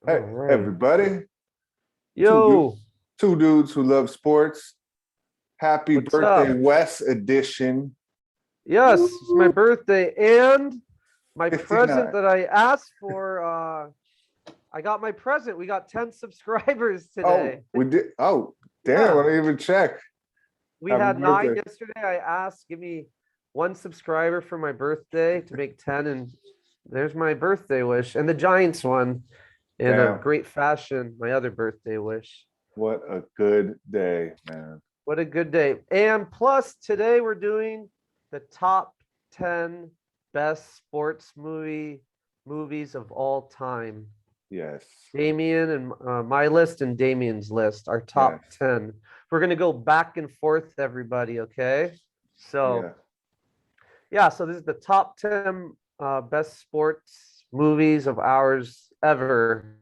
All Hey, right. everybody. Two, du- Yo, two dudes who love sports. Happy what's birthday, up? Wes edition. Yes, it's my Woo! birthday and my present 59. that I asked for. I got my present. We got 10 subscribers Oh, today. we did. Oh, damn. I Yeah, didn't even check. we Happy had nine birthday. yesterday. I asked, give me one subscriber for my birthday to make 10, and there's my birthday wish. And the Giants won in a Damn. great fashion. My other birthday wish. What a good day, man. What a good day. And plus, today we're doing the top 10 best sports movies of all time. Yes. Damien and my list and Damien's list, our Yes. top 10. We're going to go back and forth, everybody, okay? Yeah. So, yeah, so this is the top 10 best sports movies of ours ever.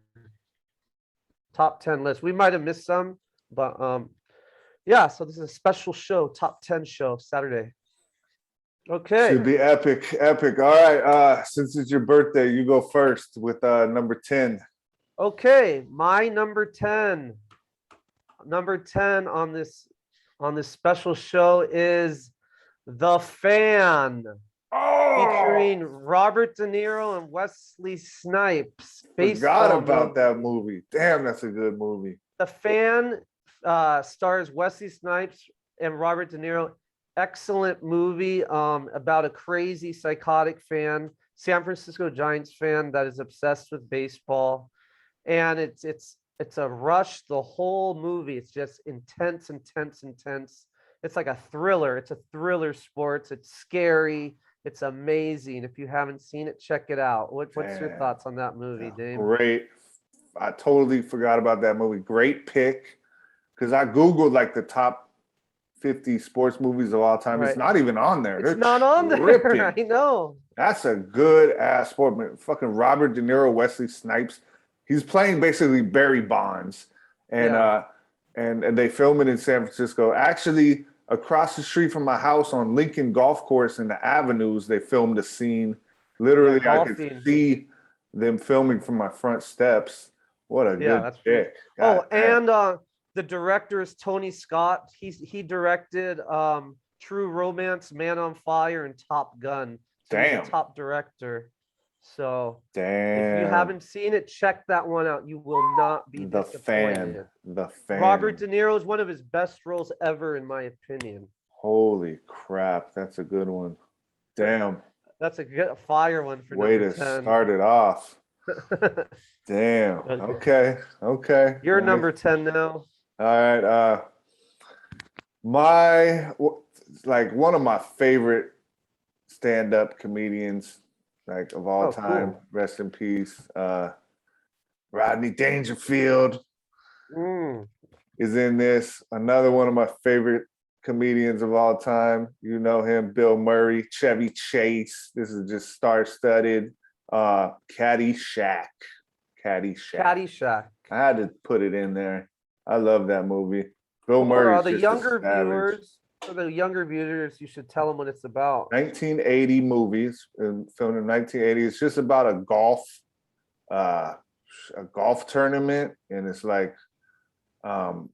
Top 10 list. We might have missed some, but yeah, so this is a special show, top 10 show, Saturday. Okay. Should be epic. Epic. All right. Since it's your birthday, you go first with number 10. Okay, my number 10. Number 10 on this special show is The Fan, Oh, featuring Robert De Niro and Wesley Snipes, forgot baseball about movie. that movie. Damn, that's a good movie. The Fan stars Wesley Snipes and Robert De Niro. Excellent movie about a crazy psychotic fan, San Francisco Giants fan that is obsessed with baseball, and it's a rush the whole movie. It's just intense, intense, intense. It's like a thriller. It's a thriller sports. It's scary. It's amazing. If you haven't seen it, check it out. What's your Damn. thoughts on that movie, Yeah, Dame? great. I totally forgot about that movie. Great pick. Because I Googled like the top 50 sports movies of all time. It's Right. not even on there. It's They're not on there. tripping. I know. That's a good ass sport. Man. Fucking Robert De Niro, Wesley Snipes. He's playing basically Barry Bonds. And Yeah. and they film it in San Francisco. Actually, across the street from my house on Lincoln Golf Course in the avenues, they filmed a scene. Yeah. Literally, I could Golfing. see them filming from my front steps. What a Yeah, good that's pretty. pick. God Oh, damn. and the director is Tony Scott. He directed True Romance, Man on Fire, and Top Gun. So he's a Damn. top director. So if you Damn. haven't seen it, check that one out. You will not be The fan. disappointed. The Robert fan. De Niro is one of his best roles ever, in my opinion. Holy crap. That's a good one. Damn. That's a good fire one for Way number to 10. start it off. Damn. Okay. Okay. Okay. You're number 10 now. All right. My like one of my favorite stand-up comedians, like of all Oh, time. cool. Rest in peace. Rodney Dangerfield Mm. is in this. Another one of my favorite comedians of all time. You know him, Bill Murray, Chevy Chase. This is just star-studded. Caddy Shack. Caddy Shack. Caddy Shack. I had to put it in there. I love that movie. Bill For Murray's the just a younger savage. viewers, for the younger viewers, you should tell them what it's about. 1980 movies, filmed in 1980. It's just about uh, a golf tournament, and it's like um,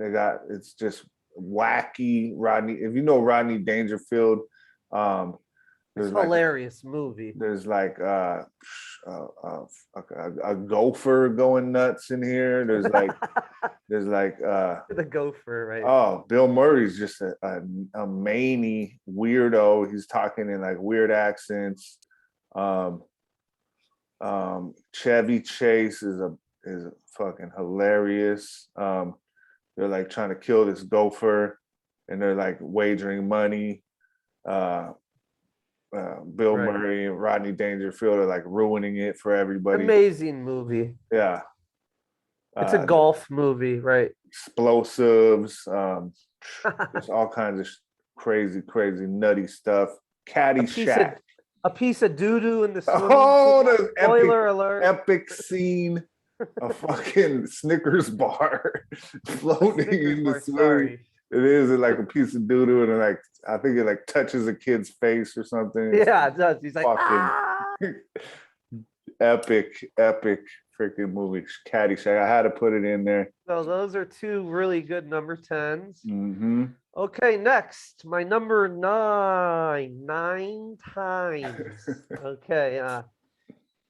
it's just wacky. Rodney, if you know Rodney Dangerfield, um, It's there's like hilarious movie. there's like a gopher going nuts in here. There's like The gopher, right? oh, Bill Murray's just a manny weirdo. He's talking in like weird accents. Um, Chevy Chase is fucking hilarious. They're like trying to kill this gopher, and they're like wagering money. Uh, Bill Right. Murray and Rodney Dangerfield are like ruining it for everybody. Amazing movie. Yeah, It's a golf movie, right? explosives. There's all kinds of crazy, crazy, nutty stuff. a Caddy piece of Shack. a piece of doo doo in the swimming Oh, pool. the Spoiler alert. epic scene. A fucking Snickers bar floating Snickers in the bar, swimming. sorry. It is like a piece of doo doo, and like I think it like touches a kid's face or something. It's Yeah, it does. He's like, fucking ah! epic, epic. freaking movie, Caddy Shack. I had to put it in there. So those are two really good number 10s. Mm-hmm. Okay, next, my number 9, 9 times. Okay,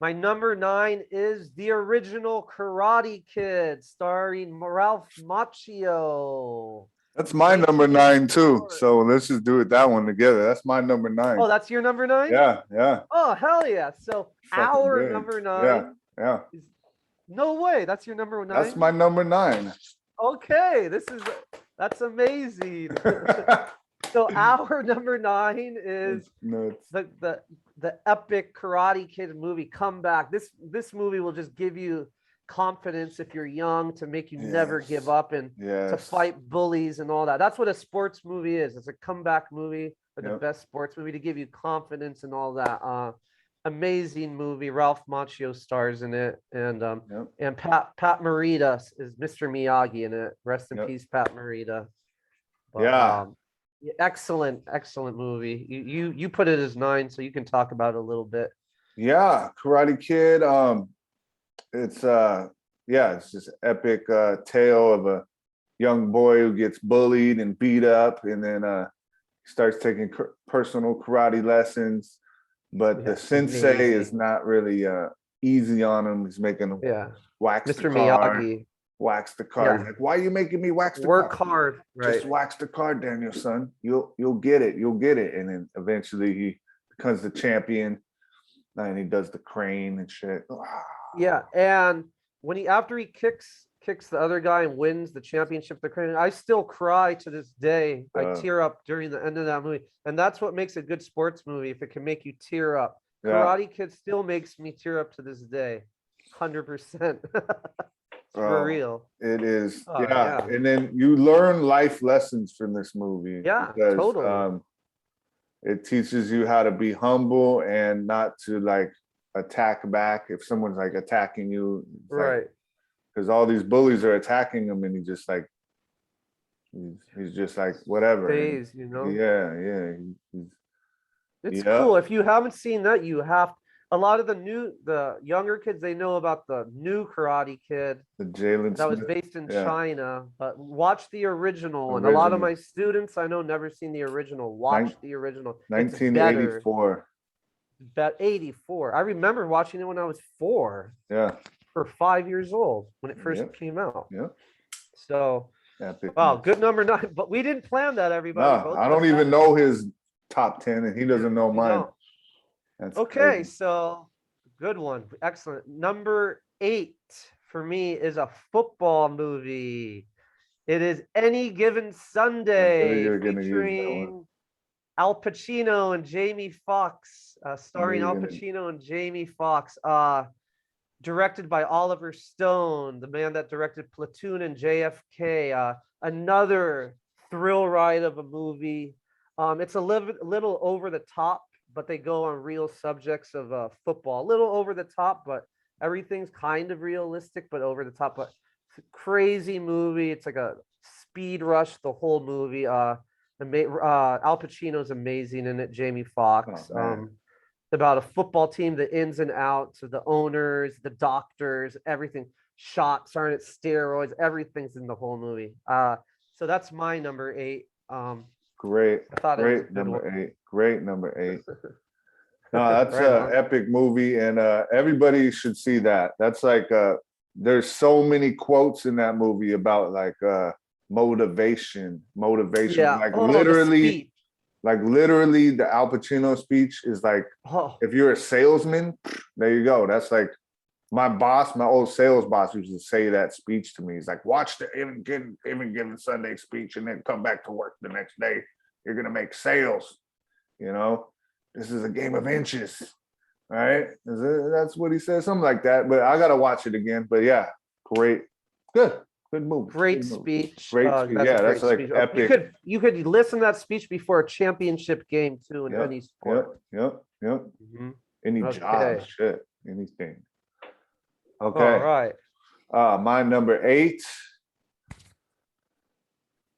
my number 9 is the original Karate Kid, starring Ralph Macchio. That's my number 9 too. 1994. So let's just do it that one together. That's my number 9. Oh, that's your number 9? Yeah, yeah. Oh, hell yeah. So Fucking our good. number 9 Yeah, yeah. is no way. That's your number 9? That's my number 9. Okay, that's amazing. So our number 9 is Nuts. the epic Karate Kid movie Comeback. This movie will just give you confidence if you're young, to make you never give up and to fight bullies and all that. That's what a sports movie is. It's a comeback movie, or the best sports movie, to give you confidence and all that. Amazing movie. Ralph Macchio stars in it, and Pat Morita is Mr. Miyagi in it. Rest in peace, Pat Morita. But, excellent movie. You put it as 9, so you can talk about it a little bit. Yeah, Karate Kid. It's just epic tale of a young boy who gets bullied and beat up, and then starts taking personal karate lessons. But the sensei is not really easy on him. He's making him wax Mr. the car. Miyagi. Wax the car. He's like, why are you making me wax the Work car? hard. Right. Just wax the car, Daniel, son. You'll get it. You'll get it. And then eventually he becomes the champion. And he does the crane and shit. Yeah, and when after he kicks the other guy and wins the championship, the crane, I still cry to this day. I tear up during the end of that movie, and that's what makes a good sports movie, if it can make you tear up. Karate Kid still makes me tear up to this day, 100%. For real. It is. And then you learn life lessons from this movie. Yeah, because, totally. It teaches you how to be humble and not to like attack back if someone's like attacking you. Right. Because all these bullies are attacking him, and he's just like whatever. Phase, you know? Yeah. It's cool. If you haven't seen that, you have. A lot of the younger kids, they know about the new Karate Kid that was based in China, but watch the original one. A lot of my students I know never seen the original. Watch the original. 1984. About 84. I remember watching it when I was 4. Yeah. For 5 years old when it first came out. Yeah. So, wow, good number 9. But we didn't plan that, everybody. No, I don't even know his top 10, and he doesn't know mine. That's okay, crazy. So good one. Excellent. Number 8 for me is a football movie. It is Any Given Sunday, featuring Al Pacino and Jamie Foxx, starring Al Pacino and Jamie Foxx. Directed by Oliver Stone, the man that directed Platoon and JFK. Another thrill ride of a movie. It's a little over the top, but they go on real subjects of football. A little over the top, but everything's kind of realistic, but over the top. But crazy movie. It's like a speed rush, the whole movie. Al Pacino's amazing in it. Jamie Foxx. About a football team, the ins and outs of the owners, the doctors, everything. Shots aren't at steroids. Everything's in the whole movie. So that's my number 8. Great number 8. No, that's an epic movie, and everybody should see that. That's like there's so many quotes in that movie about like motivation. Like literally the Al Pacino speech is like, if you're a salesman, there you go. That's like my old sales boss used to say that speech to me. He's like, watch the even given Sunday speech and then come back to work the next day. You're going to make sales. You know, this is a game of inches. Right? That's what he said, something like that. But I got to watch it again. But yeah, great. Good movie. Great speech. Great speech. That's like speech. Epic. You could listen to that speech before a championship game too in any sport. Yep. Mm-hmm. Any job, shit, anything. Okay. All right. My number 8.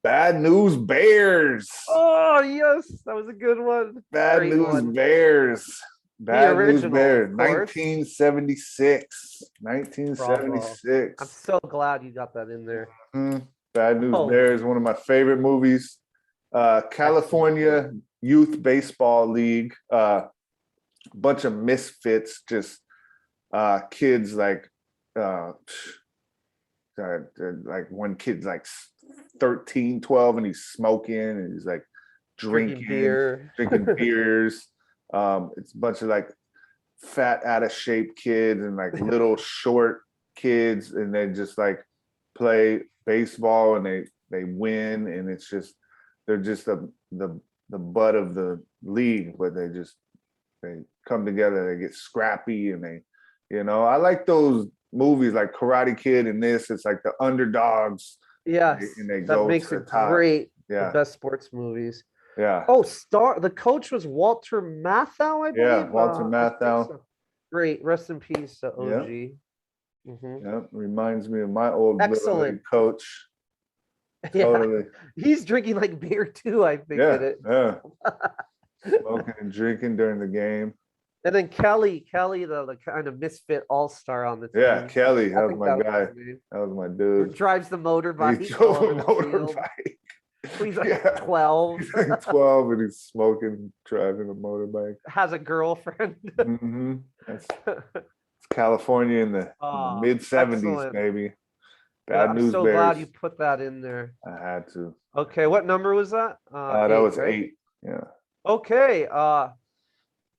Bad News Bears. Oh yes, that was a good one. Bad News Bears. Bad News original, Bears, of course. 1976. Bravo. I'm 1976. so glad you got that in there. Bad News Oh, Bears, one of my favorite movies. California Youth Baseball League, bunch of misfits, just kids like one kid's like 13, 12, and he's smoking and he's like drinking beer. beers. It's a bunch of like fat out of shape kids and like little short kids, and they just like play baseball and they win, and it's just they're just the butt of the league, but they come together, they get scrappy, and I like those movies like Karate Kid and this. It's like the underdogs. Yes, And they that go makes to it the top. great. Yeah. The best sports movies. Yeah. Oh, the coach was Walter Matthau, I believe. Yeah, Walter I think Matthau. so. Great. Rest in peace, OG. Yeah, reminds me of my old Little League coach. Yeah, Totally. he's drinking like beer too, I think. Yeah, in it. yeah. Smoking and drinking during the game. And then Kelly, the kind of misfit all-star on the team. Yeah, Kelly, that was my was guy. his name. That was my Who dude. drives the motorbike. He drove all a over the field. motorbike. He's like 12. He's like 12 and he's smoking, driving a motorbike. Has a girlfriend. It's California in the mid 70s, baby. Bad News so Bears. Glad you put that in there. I had to. Okay, what number was that? That was right? 8. Yeah. Okay.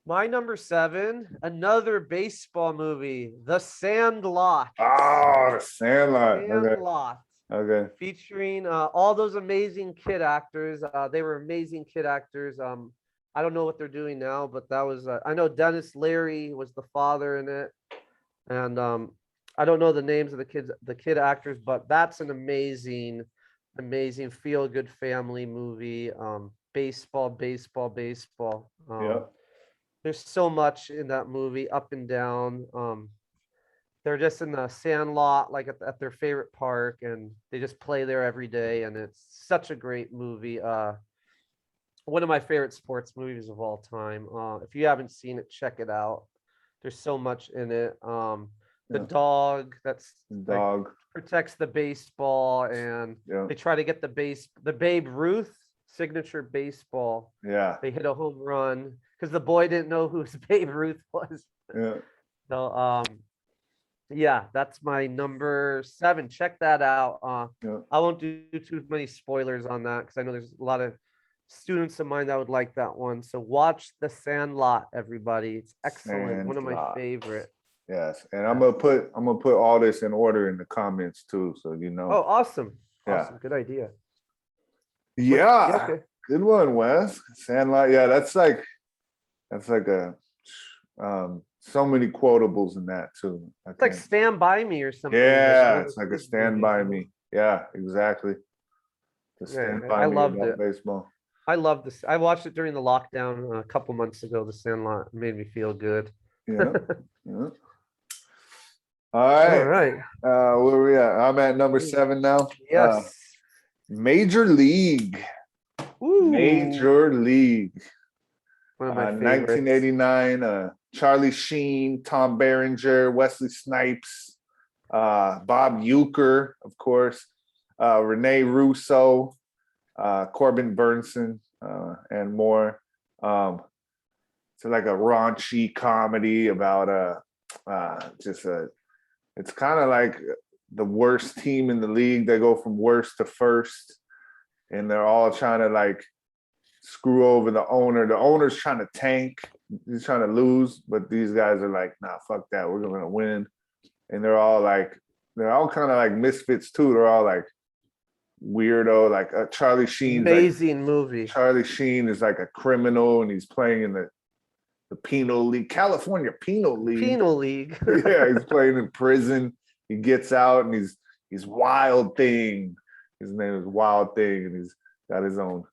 My number 7, another baseball movie, The Sandlot. Oh, The Sandlot. Sandlot. Okay. Featuring all those amazing kid actors. They were amazing kid actors. I don't know what they're doing now, but that was I know Dennis Leary was the father in it, and I don't know the names of the kid actors, but that's an amazing feel-good family movie. Baseball. There's so much in that movie, up and down. They're just in the Sandlot, like at their favorite park, and they just play there every day, and it's such a great movie. One of my favorite sports movies of all time. If you haven't seen it, check it out. There's so much in it. The dog like, protects the baseball, and they try to get the Babe Ruth signature baseball. Yeah. They hit a home run because the boy didn't know who Babe Ruth was. Yeah. So yeah, that's my number 7. Check that out. I won't do too many spoilers on that because I know there's a lot of students of mine that would like that one. So watch The Sandlot, everybody. It's excellent. One of my favorite. Yes, and I'm gonna put all this in order in the comments too, so you know. Oh, awesome! Awesome, good idea. Yeah, good one, Wes. Sandlot. Yeah, that's like a so many quotables in that too. It's like Stand By Me or something. Yeah, it's like a Stand By Me. Yeah, exactly. I loved it. Baseball. I love this. I watched it during the lockdown a couple months ago. The Sandlot made me feel good. Yeah. All right. Where are we at? I'm at number 7 now. Yes. Major League. Ooh. Major League. One of my favorites. 1989. Charlie Sheen, Tom Berenger, Wesley Snipes, Bob Uecker, of course, Rene Russo, Corbin Burnson, and more. It's like a raunchy comedy about it's kind of like the worst team in the league. They go from worst to first, and they're all trying to like screw over the owner. The owner's trying to tank. He's trying to lose, but these guys are like, nah, fuck that. We're going to win. And they're all kind of like misfits too. They're all like weirdo, like Charlie Sheen. Amazing movie. Charlie Sheen is like a criminal, and he's playing in the penal league, California penal league. Penal league. Yeah, he's playing in prison. He gets out, and he's Wild Thing. His name is Wild Thing, and he's got his own.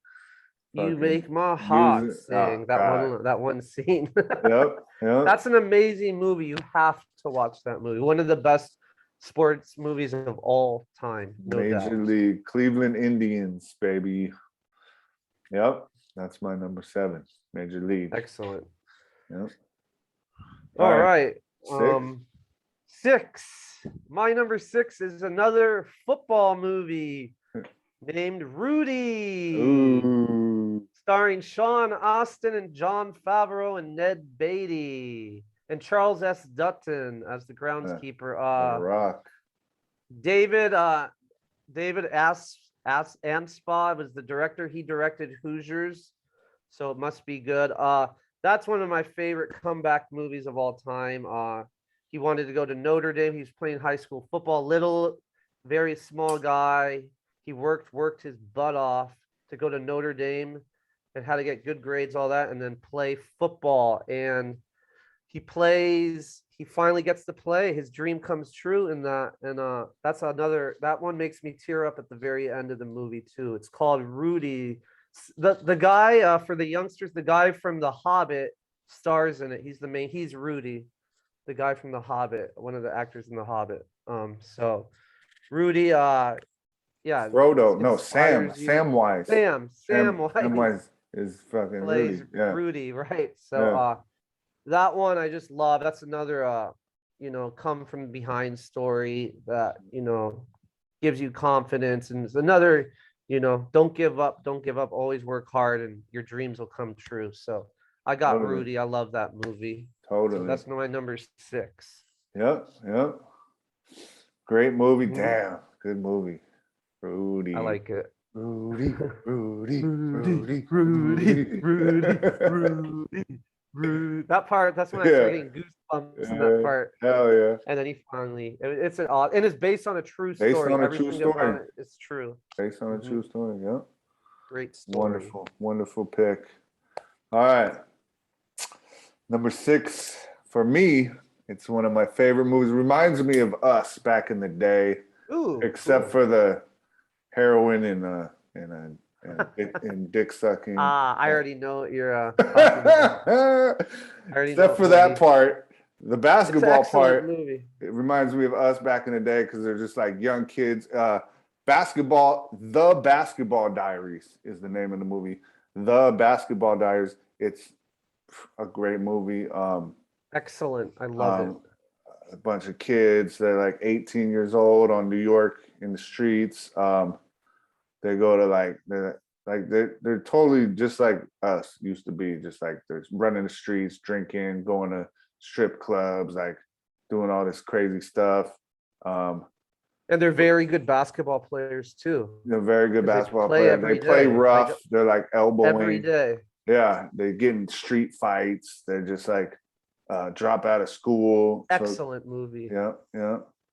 You make my heart sing. That one scene. Yep. That's an amazing movie. You have to watch that movie. One of the best sports movies of all time. Major League, Cleveland Indians, baby. Yep, that's my number 7. Major League. Excellent. Yep. All right. 6. 6. My number 6 is another football movie named Rudy, Ooh. starring Sean Astin and John Favreau and Ned Beatty and Charles S. Dutton as the The groundskeeper. Rock. David Anspaugh was the director. He directed Hoosiers, so it must be good. That's one of my favorite comeback movies of all time. He wanted to go to Notre Dame. He was playing high school football. Little, very small guy. He worked his butt off to go to Notre Dame and how to get good grades, all that, and then play football. And he finally gets to play. His dream comes true in that. And that one makes me tear up at the very end of the movie too. It's called Rudy. The guy, for the youngsters, the guy from The Hobbit stars in it. He's Rudy, the guy from The Hobbit, one of the actors in The Hobbit. So Rudy, yeah. Frodo. No, inspires you. Samwise. Sam Wise Samwise is fucking plays Rudy. Yeah. Rudy, right? So Yeah. that one I just love. That's another come from behind story that, gives you confidence, and it's another, don't give up, always work hard and your dreams will come true. So I got Totally. Rudy. I love that movie. So Totally. that's my number 6. Yep. Great movie. Mhm. Damn. Good movie. Rudy. I like it. Rudy. That part, that's when I started getting goosebumps in that part. Hell yeah. And then he finally, it's and it's based on a true story. Based on a true Everything about story. it is true. Based on a true story. Yep. Great story. Wonderful pick. All right. Number 6 for me, it's one of my favorite movies. Reminds me of Us back in the day, Ooh, except for the heroin and dick sucking. I already know what you're talking about. Except for that part, the basketball part. Movie. It reminds me of Us back in the day because they're just like young kids. The Basketball Diaries is the name of the movie. The Basketball Diaries. It's a great movie. Excellent. I love it. A bunch of kids. They're like 18 years old on New York in the streets. They go to they're totally just like us used to be. Just like they're running the streets, drinking, going to strip clubs, like doing all this crazy stuff. And they're very good basketball players too. They're very good basketball players. They play rough. They're like elbowing every day. Yeah, they get in street fights. They're just like drop out of school. Excellent movie. Yeah.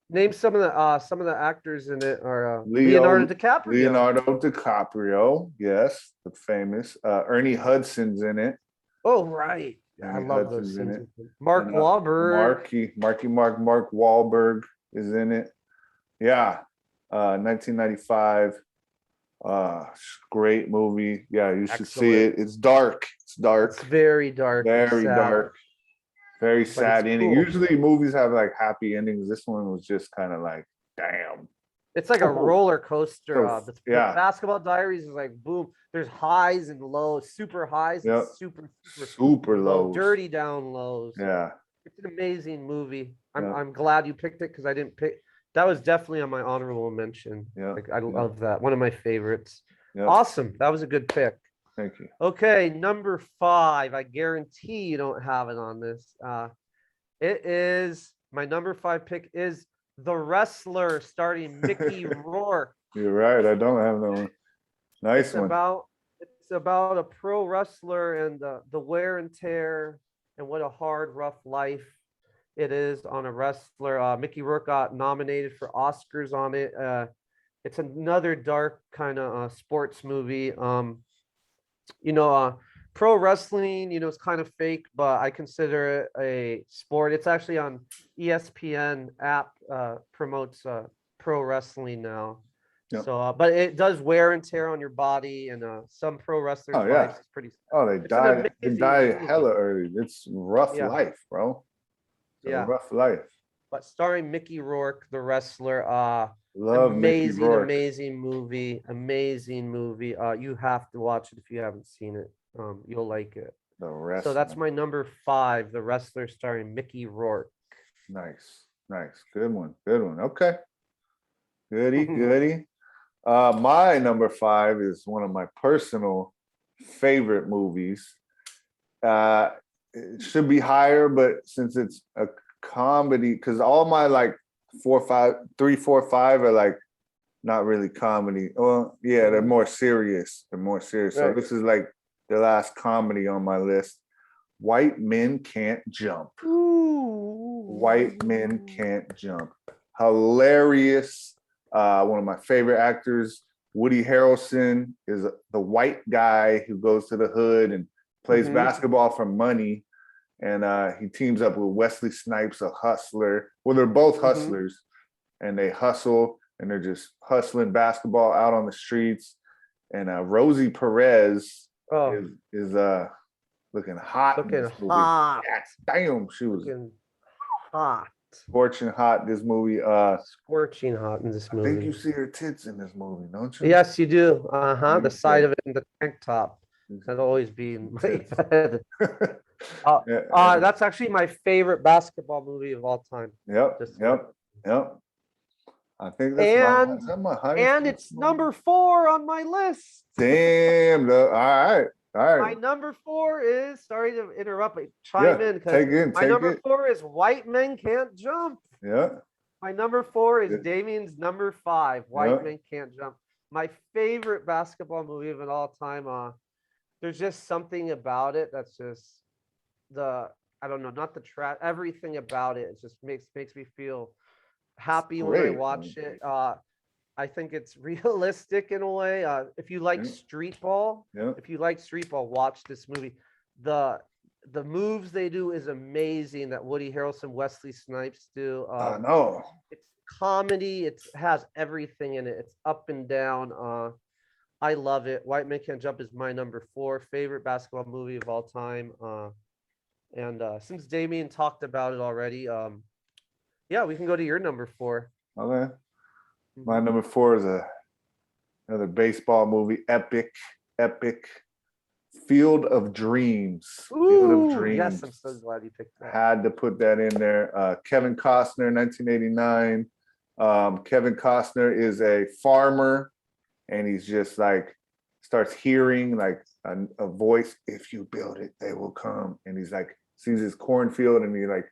Name some of the actors in it are Leonardo DiCaprio. Yes, the famous. Ernie Hudson's in it. Oh right. I love those scenes. Mark Wahlberg. Mark Wahlberg is in it. Yeah. 1995. Great movie. Yeah, you should see it. It's dark. It's very dark. Very dark. Very sad ending. Cool. Usually movies have like happy endings. This one was just kind of like, damn. It's like a roller coaster. So, The Basketball Diaries is like boom. There's highs and lows, super highs and super lows, dirty down lows. Yeah, it's an amazing movie. I'm glad you picked it because I didn't pick. That was definitely on my honorable mention. Yeah, like, I love that. One of my favorites. Yep. Awesome. That was a good pick. Thank you. Okay, number 5. I guarantee you don't have it on this. It is my number 5 pick is The Wrestler, starring Mickey Rourke. You're right. I don't have that one. Nice one. It's about a pro wrestler and the wear and tear and what a hard, rough life it is on a wrestler. Mickey Rourke got nominated for Oscars on it. It's another dark kind of sports movie. Pro wrestling, it's kind of fake, but I consider it a sport. It's actually on ESPN app, promotes pro wrestling now. Yep. So, but it does wear and tear on your body, and some pro wrestlers' lives is pretty. They die. They die hella early. It's rough life, bro. It's a rough life. But starring Mickey Rourke, the wrestler. Love Mickey Rourke. Amazing movie. You have to watch it if you haven't seen it. You'll like it. The So that's Wrestler. my number 5, The Wrestler, starring Mickey Rourke. Nice. Nice. Good one. Good one. Okay. Goody, goody. My number 5 is one of my personal favorite movies. It should be higher, but since it's a comedy, because all my like 4, 5, 3, 4, 5 are like not really comedy. Well, yeah, they're more serious. They're more serious. So Right. this is like the last comedy on my list. White Men Can't Jump. Ooh. White Men Can't Jump. Hilarious. One of my favorite actors, Woody Harrelson, is the white guy who goes to the hood and plays basketball for money. And he teams up with Wesley Snipes, a hustler. Well, they're both hustlers, and they hustle, and they're just hustling basketball out on the streets. And Rosie Perez is looking hot in Looking this movie. hot. Damn, she was Looking hot. scorching hot this movie. Scorching hot in this I movie. think you see her tits in this movie, don't you? Yes, you do. The think side so. of it in the tank top. That'll always be in my Tits. head. Yeah. That's actually my favorite basketball movie of all time. Yep. Just- Yep. I think that's And is that my highest. and it's number 4 on my list. Damn. All right. My number 4 is, sorry to interrupt, but chime Yeah, in because take it. my number 4 is White Men Can't Jump. Yeah. My number 4 is Good. Damien's number 5, White Yeah. Men Can't Jump. My favorite basketball movie of all time. There's just something about it that's just I don't know, not the track, everything about it. It just makes me feel happy when I Great. watch it. I think it's realistic in a way. If you like Yeah. street ball, Yeah. watch this movie. The moves they do is amazing that Woody Harrelson, Wesley Snipes do. I know. It's comedy. It has everything in it. It's up and down. I love it. White Men Can't Jump is my number 4 favorite basketball movie of all time. And since Damien talked about it already, yeah, we can go to your number 4. Okay. My number 4 is another baseball movie, epic. Field of Dreams. Field of Dreams. Yes, I'm so glad you picked that. Had to put that in there. Kevin Costner, 1989. Kevin Costner is a farmer, and he's just like starts hearing like a voice. If you build it, they will come. And he's like sees his cornfield, and he's like,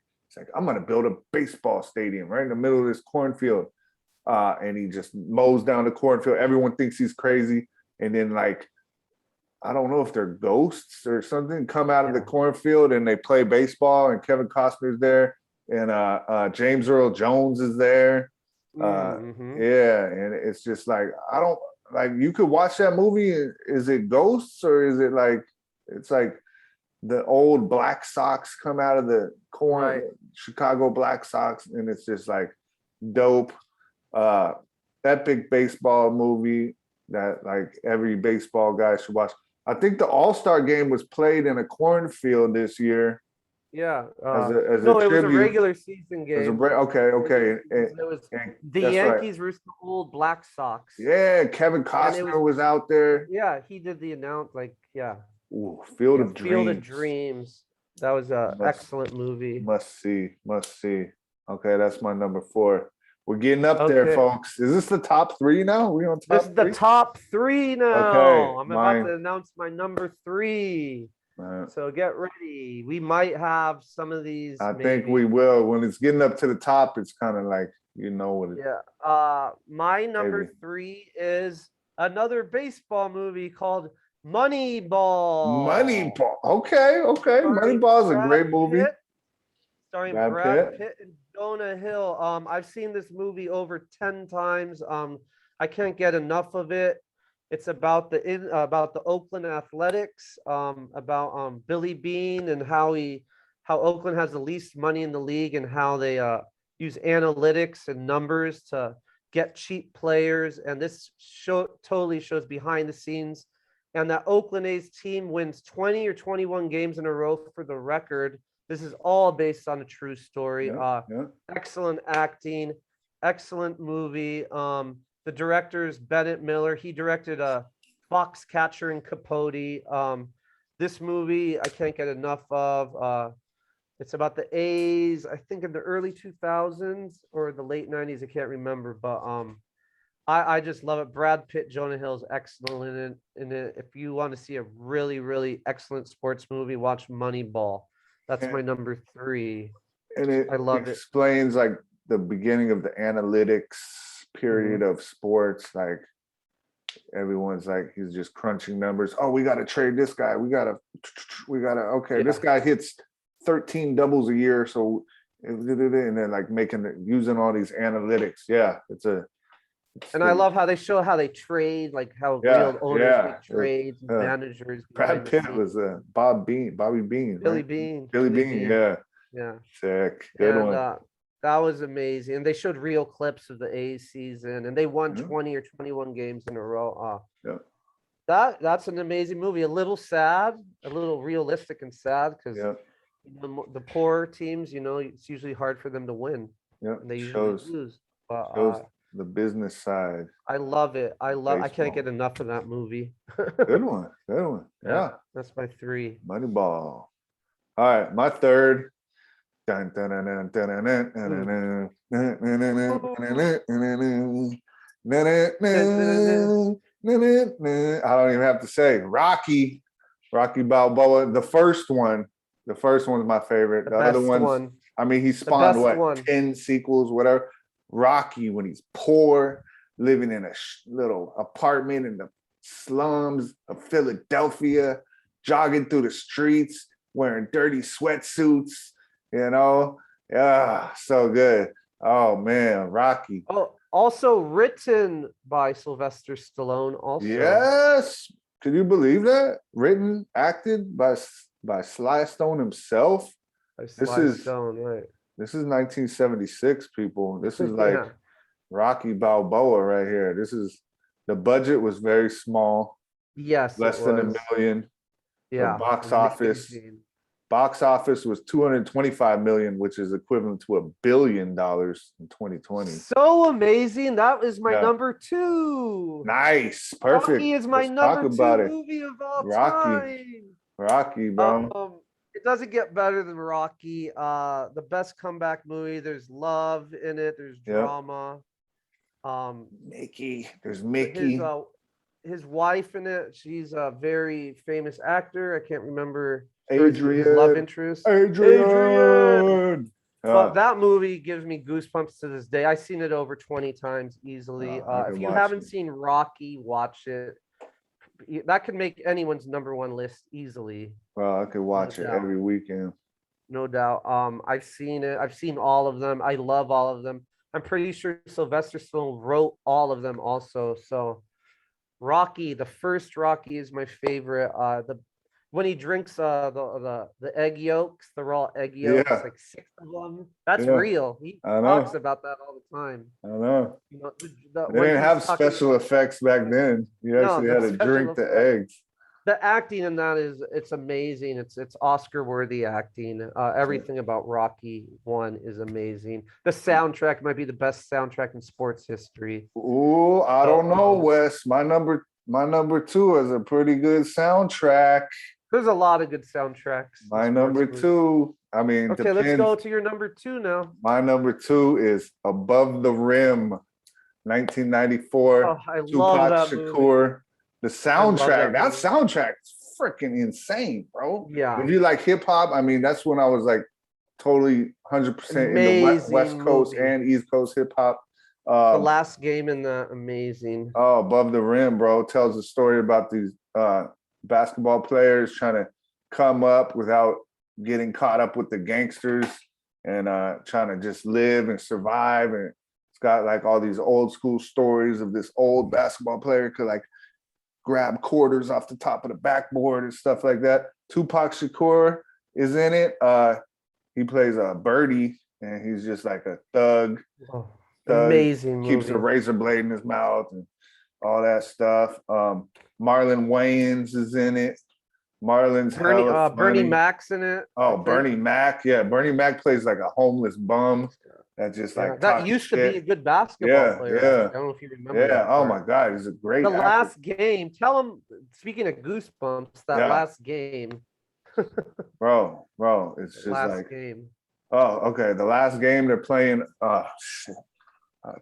I'm gonna build a baseball stadium right in the middle of this cornfield. And he just mows down the cornfield. Everyone thinks he's crazy, and then like, I don't know if they're ghosts or something, come out of the cornfield and they play baseball, and Kevin Costner's there, and James Earl Jones is there. Yeah, and it's just like, I don't like, you could watch that movie. Is it ghosts, or is it like, it's like the old Black Sox come out of the corn, Chicago Black Sox, and it's just like dope. Epic baseball movie that like every baseball guy should watch. I think the All-Star game was played in a cornfield this year. Yeah. As no, a it was a tribute. regular season game. Okay. It was the Yankees versus the old Black Sox. Yeah, Kevin Costner was out there. Yeah, he did the announce. Ooh, Field of Dreams. Field of Dreams. That was an excellent movie. Must see. Okay, that's my number 4. We're getting up there, folks. Is this the top 3 now? We on top? This is the top 3 now. Okay, I'm about to announce my number 3. So get ready. We might have some of these. I think we will. When it's getting up to the top, it's kind of like, you know what it is. Yeah. My number 3 is another baseball movie called Moneyball. Okay. Moneyball is a great movie. Starring Brad Pitt and Jonah Hill. I've seen this movie over 10 times. I can't get enough of it. It's about the Oakland Athletics, about Billy Beane and how Oakland has the least money in the league, and how they use analytics and numbers to get cheap players. And this show totally shows behind the scenes. And that Oakland A's team wins 20 or 21 games in a row for the record. This is all based on a true story. Excellent acting, excellent movie. The director is Bennett Miller. He directed Foxcatcher and Capote. This movie I can't get enough of. It's about the A's, I think in the early 2000s or the late 90s. I can't remember, but I just love it. Brad Pitt, Jonah Hill's excellent in it. If you want to see a really, really excellent sports movie, watch Moneyball. That's my And, number 3. and it I love it. explains like the beginning of the analytics period of sports. Like everyone's like, he's just crunching numbers. Oh, we got to trade this guy. Okay, this guy hits 13 doubles a year. So, and then like using all these analytics. Yeah, And I love how they show how they trade, like how real owners make trades, managers. Brad Pitt was Bobby Bean, Billy right? Bean. Billy Bean, yeah. Yeah. Sick. Good one. That was amazing. And they showed real clips of the A's season, and they won 20 or 21 games in a row. That's an amazing movie. A little sad, a little realistic and sad, because the poor teams, it's usually hard for them to win. Yeah, and they usually lose. But the business side. I love it. I Baseball. can't get enough of that movie. Good one. Yeah. That's my 3. Moneyball. All right, my third. I don't even have to say Rocky Balboa. The first one's my favorite. The other ones, I mean, he spawned 10 sequels, whatever. Rocky, when he's poor, living in a little apartment in the slums of Philadelphia, jogging through the streets, wearing dirty sweatsuits. So good. Oh man, Rocky. Oh, also written by Sylvester Stallone. Also, yes. Can you believe that? Written, acted by Sly Stone himself. This is 1976, people. This is like Rocky Balboa right here. The budget was very small. Yes, less than $1 million. Yeah. The box office was 225 million, which is equivalent to $1 billion in 2020. So amazing. That is my number 2. Nice. Perfect. Rocky is my number 2 movie of all time. Rocky, bro. It doesn't get better than Rocky. The best comeback movie. There's love in it. There's drama. Mickey. There's Mickey. His wife in it. She's a very famous actor. I can't remember. Adrian. Love interest. Adrian. But that movie gives me goosebumps to this day. I've seen it over 20 times easily. If you haven't seen Rocky, watch it. That could make anyone's number 1 list easily. Well, I could watch it every weekend. No doubt. I've seen it. I've seen all of them. I love all of them. I'm pretty sure Sylvester Stallone wrote all of them also. So Rocky, the first Rocky is my favorite. When he drinks the egg yolks, the raw egg yolks, like 6 of them. That's real. He talks about that all the time. I know. They didn't have special effects back then. You actually had to drink the eggs. The acting in that it's amazing. It's Oscar worthy acting. Everything about Rocky 1 is amazing. The soundtrack might be the best soundtrack in sports history. Ooh, I don't know, Wes. My number 2 is a pretty good soundtrack. There's a lot of good soundtracks. My number 2, I mean, okay, let's go to your number 2 now. My number 2 is Above the Rim, 1994. Oh, I Tupac love that Shakur. movie. The soundtrack, that soundtrack is freaking insane, bro. Yeah. If you like hip hop, I mean, that's when I was like totally 100% in the West Coast and East Coast hip hop. The last game in the amazing. Oh, Above the Rim, bro, tells a story about these basketball players trying to come up without getting caught up with the gangsters and trying to just live and survive. And it's got like all these old school stories of this old basketball player could like grab quarters off the top of the backboard and stuff like that. Tupac Shakur is in it. He plays a Birdie, and he's just like a thug. Oh, amazing movie. Keeps a razor blade in his mouth and all that stuff. Marlon Wayans is in it. Bernie Mac's in it. Oh, Bernie Mac. Yeah, Bernie Mac plays like a homeless bum that just Yeah, like that talks used to be a shit. good basketball Yeah, player. Actually. yeah, I don't know if you remember yeah. that Oh part. my God, he's a great The actor. last game, tell him, speaking of goosebumps, that Yeah, last game, bro, it's just last like, game, oh, okay. The last game they're playing, shit.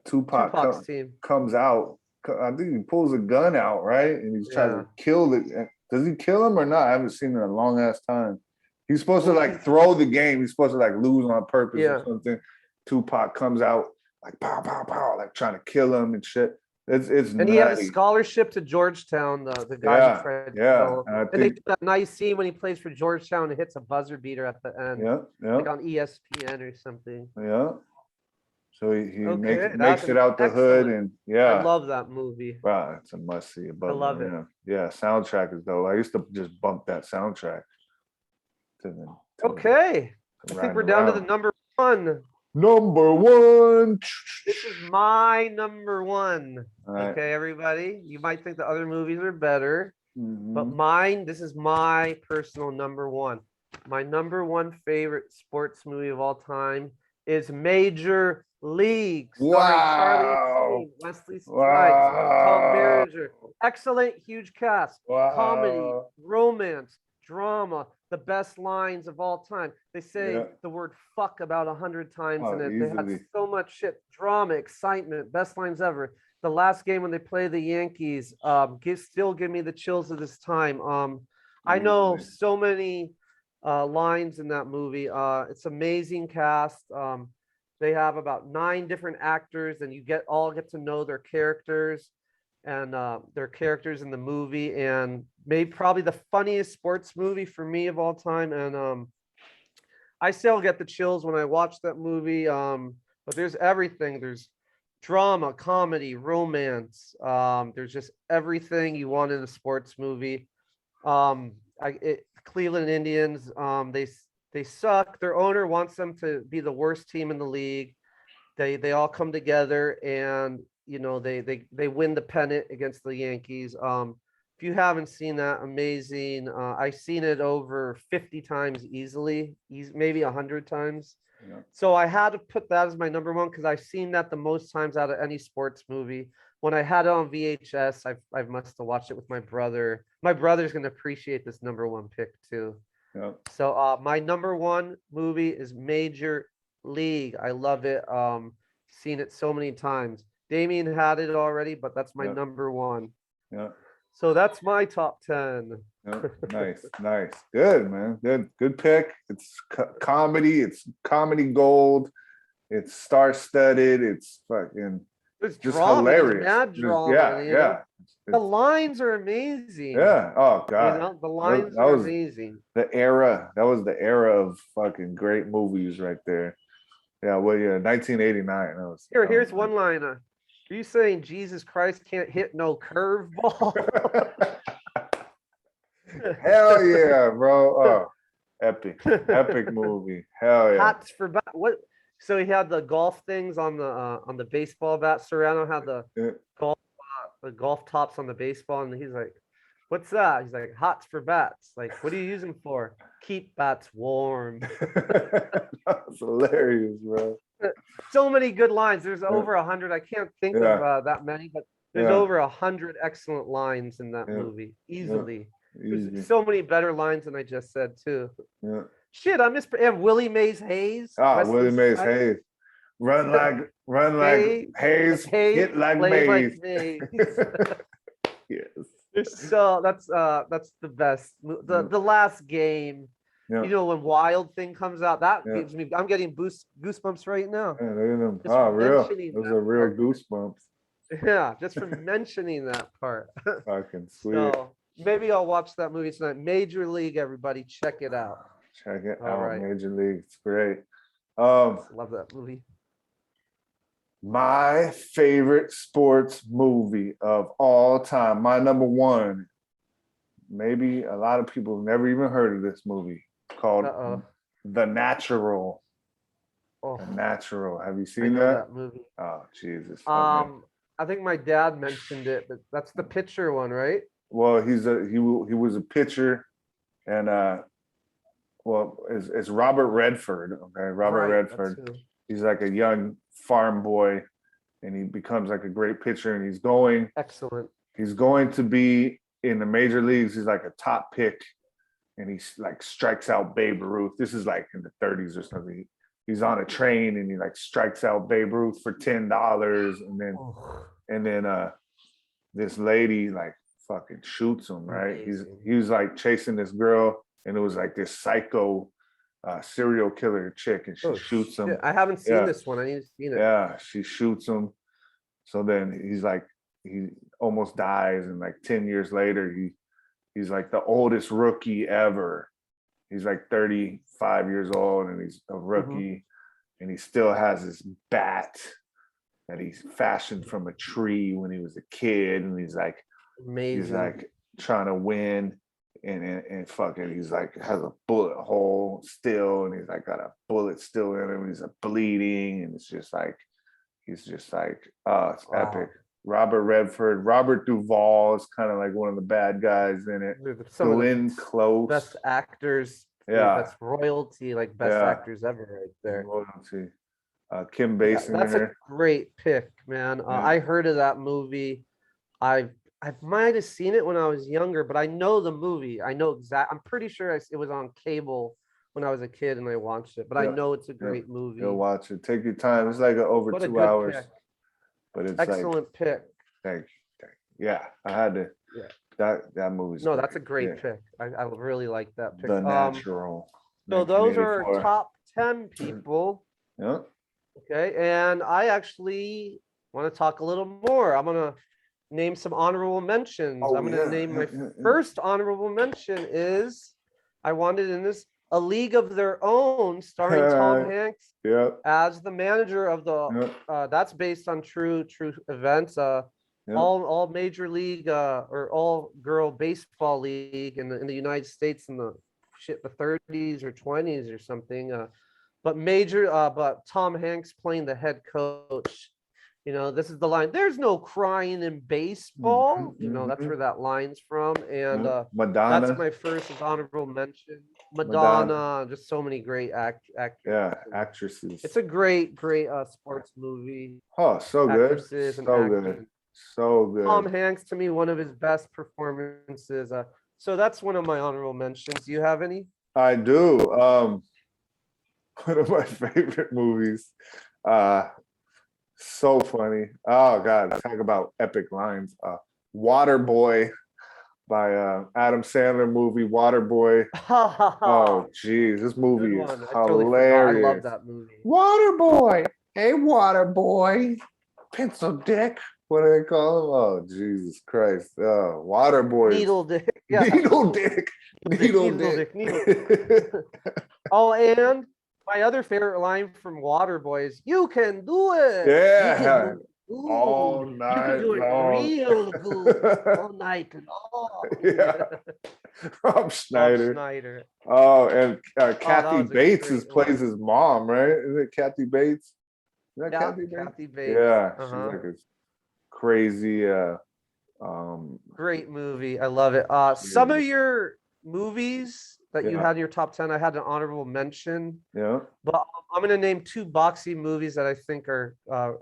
Tupac Tupac's team. comes out. I think he pulls a gun out, right? And he's trying Yeah. to kill the. Does he kill him or not? I haven't seen it in a long ass time. He's supposed to Well, like throw the game. He's supposed to like lose on purpose or yeah. something. Tupac comes out like pow pow pow, like trying to kill him and shit. It's And he had a nutty. scholarship to Georgetown, the guy who Yeah, tried to yeah. kill him. And I And they think do that nice scene when he plays for Georgetown and hits a buzzer beater at the end, yeah, yeah, like on ESPN or something. yeah. So he Okay, makes that's it an out the hood excellent. and I yeah. love that movie. Wow, it's a must see I above and love it. around. Yeah, soundtrack is dope. I used to just bump that soundtrack to Okay, to I think riding we're down to the around. number one. Number one. This is my number one. All right. Okay, everybody. You might think the other movies are better, but Mhm. mine, this is my personal number one. My number one favorite sports movie of all time is Major League, starring Charlie Wow. Sheen, Wesley Snipes, Tom Wow. Berenger. Excellent, huge cast, comedy, Wow. romance, drama, the best lines of all time. They say Yeah. the word fuck about 100 times in Oh, it. They had easily. so much shit, drama, excitement, best lines ever. The last game when they play the Yankees, still give me the chills of this time. I know Easily. so many lines in that movie. It's amazing cast. They have about 9 different actors, and you get to know their characters and their characters in the movie. And maybe probably the funniest sports movie for me of all time. And I still get the chills when I watch that movie. But there's everything. There's drama, comedy, romance. There's just everything you want in a sports movie. Cleveland Indians, they suck. Their owner wants them to be the worst team in the league. They all come together and they win the pennant against the Yankees. If you haven't seen that, amazing. I've seen it over 50 times easily, maybe 100 times. Yeah. So I had to put that as my number one because I've seen that the most times out of any sports movie. When I had it on VHS, I must have watched it with my brother. My brother's gonna appreciate this number one pick too. Yeah. So my number one movie is Major League. I love it. Seen it so many times. Damien had it already, but that's my Yeah. number one. Yeah. So that's my top 10. Yeah. Nice, nice, good man, good pick. It's comedy. It's comedy gold. It's star-studded. It's fucking There's just drama, there's hilarious. mad drama, Yeah, you know. yeah, The lines are amazing. yeah. Oh You God, know, the that lines that are was amazing. the era. That was the era of fucking great movies right there. Yeah, well, yeah, 1989. Here's one liner. Are you saying Jesus Christ can't hit no curveball? Hell yeah, bro. Oh, epic movie. Hell yeah. Hats for bat. What? So he had the golf things on the baseball bat. Serrano had Yeah. the golf tops on the baseball, and he's like, "What's that?" He's like, "Hots for bats." Like, what do you use them for? Keep bats warm. That's hilarious, bro. So many good lines. There's over 100. I can't think of Yeah, that many, but there's yeah, over 100 excellent lines in that yeah, movie, yeah. easily. Easy. There's so many better lines than I just said too. Yeah. Shit, I miss and Willie Mays Hayes. Ah, Wesley Willie Mays Snipes. Hayes. Run like Hayes, hit like played Mays. like Mays. Yes. So that's the best. The last game. Yeah. You know, when Wild Thing comes out, that Yeah. gives me. I'm getting goosebumps right now. Yeah, look at them. Just Oh, from real. mentioning Those that are real part. goosebumps. Yeah, just from mentioning that part. Fucking sweet. So maybe I'll watch that movie tonight. Major League, everybody, check it out. Check it All out, right. Major League. It's great. Love that movie. My favorite sports movie of all time, my number one. Maybe a lot of people have never even heard of this movie called The Natural. Oh, The Natural. Have you I seen know that? that movie. Oh, Jesus. Okay. I think my dad mentioned it, but that's the pitcher one, right? Well, he was a pitcher, and well, it's Robert Redford. Okay, Robert Right, Redford. that's who. he's like a young farm boy, and he becomes like a great pitcher, and Excellent. he's going to be in the major leagues. He's like a top pick, and he's like strikes out Babe Ruth. This is like in the 30s or something. He's on a train and he like strikes out Babe Ruth for $10, and then this lady like fucking shoots him, right? He was like chasing this girl, and it was like this psycho serial killer chick, and she shoots him. I haven't seen this one. I need to see it. Yeah, she shoots him. So then he almost dies, and like 10 years later, he's like the oldest rookie ever. He's like 35 years old, and he's a rookie, and he still has his bat that he's fashioned from a tree when he was a kid, and he's like amazing. He's like trying to win, and fucking he's like has a bullet hole still, and he's like got a bullet still in him. He's like bleeding, and it's just like it's epic. Robert Redford, Robert Duvall is kind of like one of the bad guys in it. Glenn Close, best actors. Yeah, that's royalty, like best actors ever, right there. Royalty. Kim Basinger. That's a great pick, man. I heard of that movie. I might have seen it when I was younger, but I know the movie. I know I'm pretty sure it was on cable when I was a kid and I watched it. But I know it's a great movie. You'll watch it. Take your time. It's like over 2 hours. Pick. But it's excellent pick. Thank you. Yeah, I had to. Yeah. That movie's great. That's a great pick. I really like that pick. The Natural. So those are our top 10 people. Yeah. Okay, and I actually want to talk a little more. I'm gonna name some honorable mentions. I'm gonna name my first honorable mention is I wanted in this A League of Their Own, starring Tom Hanks as the manager of the. That's based on true events. All major league or all girl baseball league in the United States in the 30s or 20s or something. But Tom Hanks playing the head coach. You know, this is the line. There's no crying in baseball. You know, that's where that line's from. And Madonna. That's my first honorable mention. Madonna. Just so many great actors. Yeah, actresses. It's a great sports movie. Oh, so good. So good. So good. Tom Hanks, to me, one of his best performances. So that's one of my honorable mentions. Do you have any? I do. One of my favorite movies. So funny. Oh God, talk about epic lines. Waterboy by Adam Sandler movie, Waterboy. Oh geez, this movie is hilarious. I love that movie. Waterboy. Hey Waterboy. Pencil dick. What do they call him? Oh Jesus Christ. Waterboy. Needle dick. Yeah. Needle dick. Needle dick. Oh, and my other favorite line from Waterboy is "You can do it." Yeah. All night you can do it long. Real good. All night long. Yeah. Rob Schneider. Oh, Oh, and Kathy Bates plays his mom, right? Is it Kathy Bates? Is that Kathy Bates? Kathy Bates. Yeah. She's like a crazy great movie. I love it. Some of your movies that you had in your top 10, I had an honorable mention. Yeah. But I'm going to name 2 boxing movies that I think are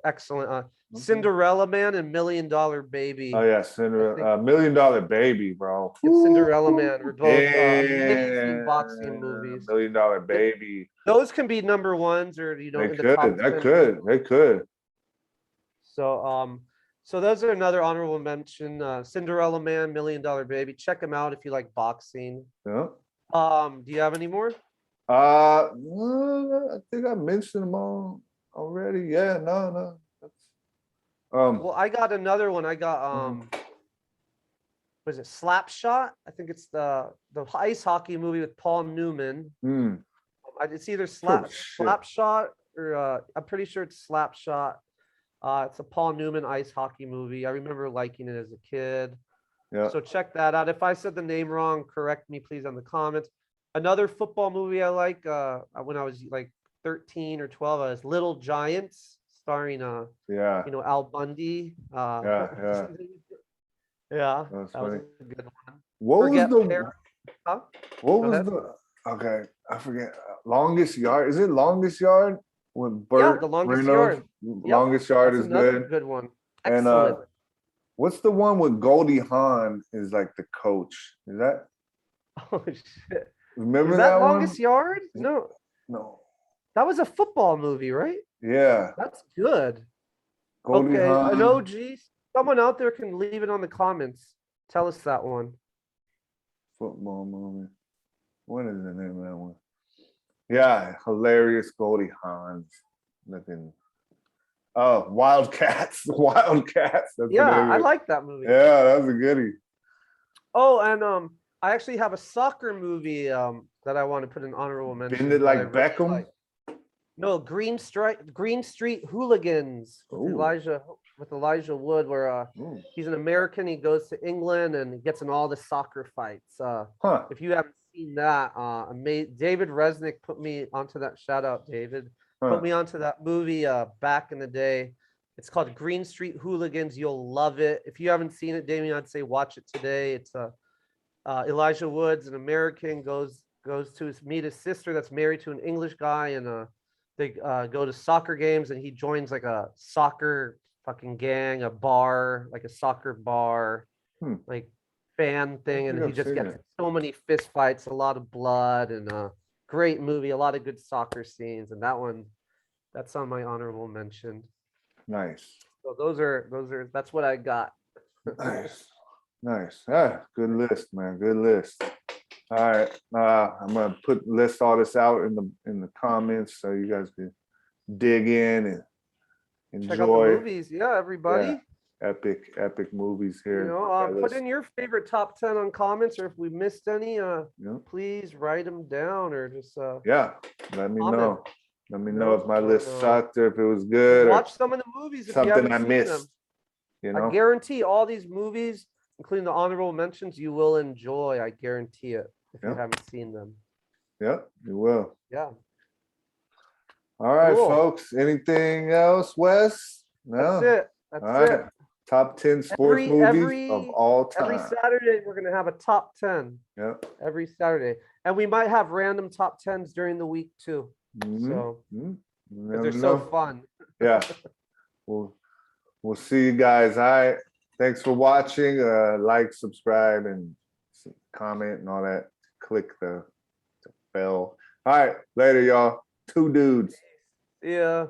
excellent. Cinderella Man and $1 Million Baby. Oh yeah, Cinderella, $1 Million Baby, bro. Cinderella Man are both amazing boxing movies. $1 Million Baby. Those can be number ones, or in the top 10. They could. So those are another honorable mention. Cinderella Man, $1 Million Baby. Check them out if you like boxing. Yeah. Do you have any more? I think I mentioned them all already. Yeah, no. Well, I got another one. I got was it Slapshot? I think it's the ice hockey movie with Paul Newman. It's either Slapshot or I'm pretty sure it's Slapshot. It's a Paul Newman ice hockey movie. I remember liking it as a kid. Yeah. So check that out. If I said the name wrong, correct me please in the comments. Another football movie I like when I was like 13 or 12 was Little Giants, starring Al Bundy. Yeah. Yeah. That was a good one. What was the I forget. Longest Yard. Is it Longest Yard? with Yeah, Burt The Longest Reynolds. Yard. Yep, Longest Yard that's is another good. good one. And Excellent. what's the one with Goldie Hawn is like the coach? Is that Oh shit. remember Is that that one? Longest Yard? No, No. that was a football movie, right? Yeah. That's good. Goldie Okay, an Hawn. OG. Someone out there can leave it on the comments. Tell us that one. Football movie. What is the name of that one? Yeah, hilarious Goldie Hawn looking. Oh, Wildcats. Wildcats. That's Yeah, the name I of it. like that movie. Yeah, that's a goodie. Oh, and I actually have a soccer movie that I want to put an honorable mention. Bend it that I like really Beckham. like. No, Green Street Hooligans with Ooh. Elijah Wood, where Ooh. he's an American. He goes to England and he gets in all the soccer fights. Huh. If you haven't seen that, David Resnick put me onto that. Shout out, David. Put me onto that movie back in the day. It's called Green Street Hooligans. You'll love it. If you haven't seen it, Damien, I'd say watch it today. It's Elijah Woods, an American, goes to meet his sister that's married to an English guy, and they go to soccer games, and he joins like a soccer fucking gang, a bar, like a soccer bar, like fan thing, and he just gets so many fist fights, a lot of blood, and great movie, a lot of good soccer scenes, and that's on my honorable mention. Nice. So that's what I got. Nice. Nice. Ah, good list, man. Good list. All right. I'm gonna list all this out in the comments so you guys can dig in and enjoy. Check out the movies. Yeah, everybody. Yeah. Epic movies here. You know, put in your favorite top 10 on comments, or if we missed any, please write them down, or just yeah, let me comment. know. Let me know if my list sucked or if it was good. Watch some of the movies if something you haven't I seen missed. them. You know, I guarantee all these movies, including the honorable mentions, you will enjoy. I guarantee it if you haven't seen them. Yep, you will. Yeah. All right, folks. Anything else, Wes? No. That's it. That's it. Top 10 sports movies of all time. Every Saturday, we're going to have a top 10. Yep. Every Saturday. And we might have random top 10s during the week, too. So, they're so fun. Yeah. We'll see you guys. All right. Thanks for watching. Like, subscribe, and comment and all that. Click the bell. All right. Later, y'all. 2 dudes. Yeah.